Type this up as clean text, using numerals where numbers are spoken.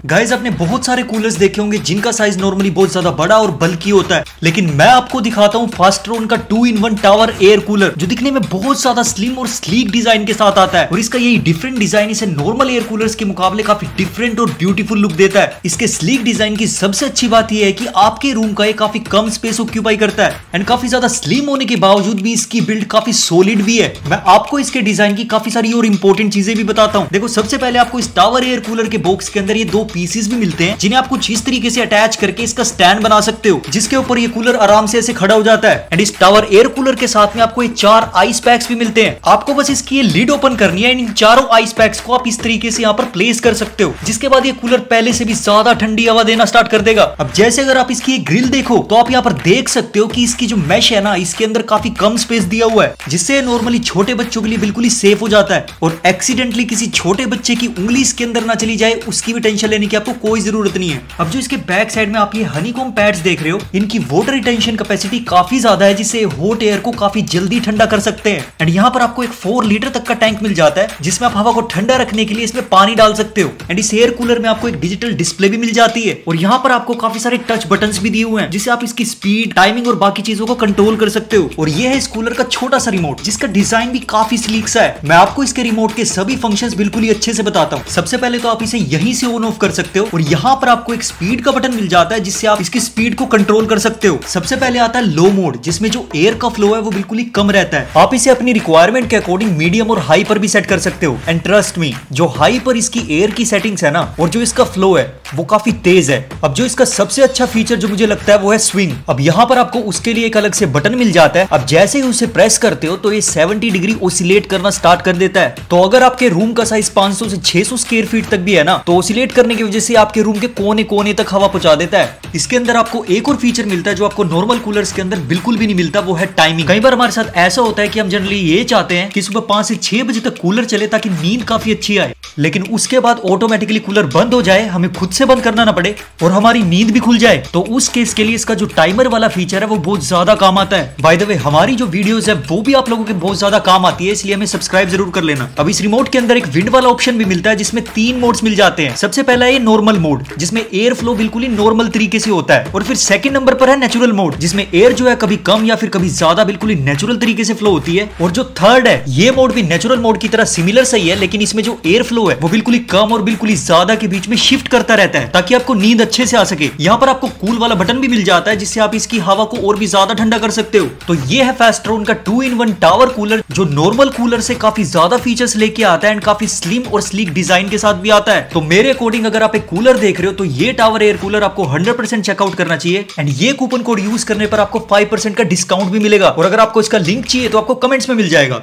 Guys आपने बहुत सारे कूलर्स देखे होंगे जिनका साइज नॉर्मली बहुत ज्यादा बड़ा और बल्की होता है, लेकिन मैं आपको दिखाता हूँ फास्ट्रोन का 2-in-1 टावर एयर कूलर जो दिखने में बहुत ज्यादा स्लिम और स्लीक डिजाइन के साथ आता है। और इसका यही डिफरेंट डिजाइन इसे नॉर्मल एयर कूलर्स के मुकाबले काफी डिफरेंट और ब्यूटीफुल लुक देता है। इसके स्लीक डिजाइन की सबसे अच्छी बात यह है कि आपके रूम का ये काफी कम स्पेस ऑक्यूपाई करता है एंड काफी ज्यादा स्लिम होने के बावजूद भी इसकी बिल्ड काफी सॉलिड भी है। मैं आपको इसके डिजाइन की काफी सारी और इंपॉर्टेंट चीजें भी बताता हूँ। देखो, सबसे पहले आपको इस टावर एयर कूलर के बॉक्स के अंदर ये दो पीसेस भी मिलते हैं जिन्हें आप कुछ इस तरीके से अटैच करके इसका स्टैंड बना सकते हो, जिसके ऊपर ये कूलर आराम से ऐसे खड़ा हो जाता है। एंड इस टावर एयर कूलर के साथ में आपको ये 4 आइस पैक्स भी मिलते हैं। आपको बस इसकी ये लिड ओपन करनी है। इन चारों आइस पैक्स को आप इस तरीके से यहाँ पर प्लेस कर सकते हो, जिसके बाद ये कूलर पहले से भी ज्यादा ठंडी हवा देना स्टार्ट कर देगा। अब जैसे अगर आप इसकी ग्रिल देखो तो आप यहाँ पर देख सकते हो कि इसकी जो मैश है ना, इसके अंदर काफी कम स्पेस दिया हुआ है, जिससे नॉर्मली छोटे बच्चों के लिए बिल्कुल ही सेफ हो जाता है और एक्सीडेंटली किसी छोटे बच्चे की उंगली इसके अंदर ना चली जाए उसकी भी टेंशन लेने की आपको कोई जरूरत नहीं है। अब जो इसके बैक साइड में आप ये हनीकॉम्ब पैड्स देख रहे हो, इनकी वाटर रिटेंशन कैपेसिटी काफी ज्यादा है, जिससे हॉट एयर को काफी जल्दी ठंडा कर सकते हैं। एंड यहाँ पर आपको एक 4 लीटर तक का टैंक मिल जाता है, जिसमें आप हवा को ठंडा रखने के लिए इसमें पानी डाल सकते हो। एंड इस एयर कूलर में आपको एक डिजिटल डिस्प्ले भी मिल जाती है और यहाँ पर आपको काफी सारे टच बटन्स भी दिए हुए हैं, जिससे आप इसकी स्पीड, टाइमिंग और बाकी चीजों को कंट्रोल कर सकते हो। और ये है इस कूलर का छोटा सा रिमोट, जिसका डिजाइन भी काफी स्लीक सा है। मैं आपको इसके रिमोट के सभी फंक्शंस बिल्कुल ही अच्छे से बताता हूँ। सबसे पहले तो आप इसे यहीं से ऑन ऑफ कर सकते हो और यहाँ पर आपको एक स्पीड का बटन मिल जाता है, जिससे आप इसकी स्पीड को कंट्रोल कर सकते हो। सबसे पहले आता है लो मोड, जिसमें जो एयर का फ्लो है वो बिल्कुल ही कम रहता है। आप इसे अपनी रिक्वायरमेंट के अकॉर्डिंग मीडियम और हाई पर भी सेट कर सकते हो। एंड ट्रस्ट मी, जो हाई पर इसकी एयर की सेटिंग्स है ना, और जो इसका फ्लो है वो काफी तेज है। अब जो इसका सबसे अच्छा फीचर जो मुझे लगता है वो है स्विंग। अब यहाँ पर आपको उसके लिए एक अलग से बटन मिल जाता है। अब जैसे ही उसे प्रेस करते हो तो ये 70 डिग्री ऑसिलेट करना स्टार्ट कर देता है। तो अगर आपके रूम का साइज 500 से 600 स्क्वायर फीट तक भी है ना, तो ऑसिलेट करने की वजह से आपके रूम के कोने कोने तक हवा पहुंचा देता है। इसके अंदर आपको एक और फीचर मिलता है जो आपको नॉर्मल कूलर्स के अंदर बिल्कुल भी नहीं मिलता, वो है टाइमिंग। कई बार हमारे साथ ऐसा होता है कि हम जनरली ये चाहते हैं कि सुबह 5 से 6 बजे तक कूलर चले ताकि नींद काफी अच्छी आए, लेकिन उसके बाद ऑटोमेटिकली कूलर बंद हो जाए, हमें खुद से बंद करना ना पड़े और हमारी नींद भी खुल जाए। तो उस केस के लिए इसका जो टाइमर वाला फीचर है वो बहुत ज्यादा काम आता है। बाय द वे, हमारी जो वीडियोस है वो भी आप लोगों के बहुत ज्यादा काम आती है, इसलिए हमें सब्सक्राइब जरूर कर लेना। अब इस रिमोट के अंदर एक विंड वाला ऑप्शन भी मिलता है, जिसमें 3 मोड्स मिल जाते हैं। सबसे पहला है नॉर्मल मोड, जिसमें एयर फ्लो बिल्कुल ही नॉर्मल तरीके से होता है। और फिर सेकंड नंबर पर है नेचुरल मोड, जिसमें एयर जो है कभी कम या फिर कभी ज्यादा बिल्कुल ही नेचुरल तरीके से फ्लो होती है। और जो थर्ड है, ये मोड भी नेचुरल मोड की तरह सिमिलर सही है, लेकिन इसमें जो एयर फ्लो है वो बिल्कुल ही कम और बिल्कुल ही ज्यादा के बीच में शिफ्ट करता रहता है, ताकि आपको नींद अच्छे से आ सके। यहाँ पर आपको कूल वाला बटन भी मिल जाता है, जिससे आप इसकी हवा को और भी ज्यादा ठंडा कर सकते हो। तो ये है फास्ट्रोन का 2-in-1 टावर कूलर, जो नॉर्मल कूलर से काफी ज्यादा फीचर्स लेके आता है एंड काफी स्लिम और स्लीक डिजाइन के साथ भी आता है। तो मेरे अकॉर्डिंग अगर आप एक कूलर देख रहे हो तो ये टावर एयर कूलर आपको 100% चेकआउट करना चाहिए। एंड ये कूपन कोड यूज करने पर आपको 5% का डिस्काउंट भी मिलेगा। और अगर आपको इसका लिंक चाहिए तो आपको कमेंट्स में मिल जाएगा।